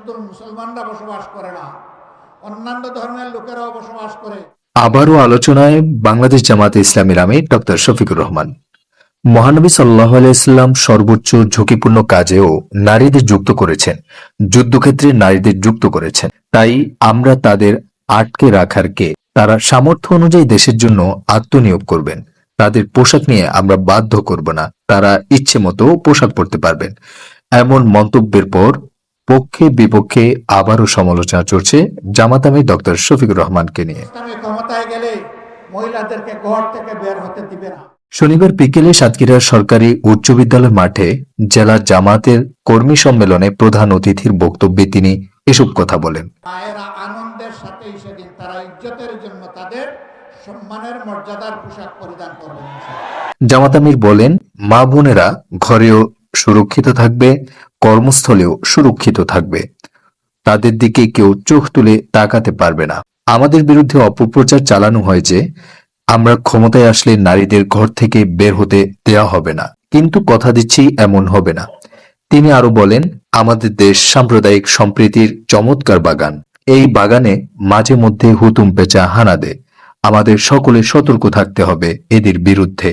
শুধু মুসলমানরা বসবাস করে না, অন্যান্য ধর্মের লোকেরাও বসবাস করে। আবারও আলোচনায় বাংলাদেশ জামাতে ইসলামীর আমির ডক্টর শফিকুর রহমান। মহানবী সাল্লাল্লাহু আলাইহি ওয়াসাল্লাম সর্বোচ্চ ঝুঁকিপূর্ণ কাজেও নারীদের যুক্ত করেছেন, যুদ্ধক্ষেত্রে নারীদের যুক্ত করেছেন। তাই আমরা তাদের আটকে রাখার কে? তারা সামর্থ্য অনুযায়ী দেশের জন্য আত্মনিয়োগ করবেন। তাদের পোশাক নিয়ে আমরা বাধ্য করব না, তারা ইচ্ছে মতো পোশাক পরতে পারবেন। এমন মন্তব্যের পর পক্ষে বিপক্ষে আবারও সমালোচনা চলছে জামাত আমির ডক্টর শফিকুর রহমানকে নিয়ে। ইসলামী ক্ষমতায় গেলে মহিলাদেরকে ঘর থেকে বের হতে দিবে না। শনিবার বিকেলে সাতক্ষীরার সরকারি উচ্চ বিদ্যালয় মাঠে জেলা জামাতের কর্মী সম্মেলনে প্রধান অতিথির বক্তব্যে তিনি এসব কথা বলেন। মায়েরা আনন্দের সাথে সেদিন তারা ইজ্জতের জন্য তাদের সম্মানের মর্যাদার পোশাক পরিধান করবেন। জামাত আমির বলেন, মা বোনেরা ঘরেও সুরক্ষিত থাকবে, কর্মস্থলেও সুরক্ষিত থাকবে। তাদের দিকে কেউ চোখ তুলে তাকাতে পারবে না। আমাদের বিরুদ্ধে অপপ্রচার চালানো হয় যে আমরা ক্ষমতায় আসলে নারীদের ঘর থেকে বের হতে দেওয়া হবে না, কিন্তু কথা দিচ্ছি এমন হবে না। তিনি আরো বলেন, আমাদের দেশ সাম্প্রদায়িক সম্প্রীতির চমৎকার বাগান। এই বাগানে মাঝে মধ্যে হুতুম পেঁচা হানা দেয়। আমাদের সকলে সতর্ক থাকতে হবে এদের বিরুদ্ধে।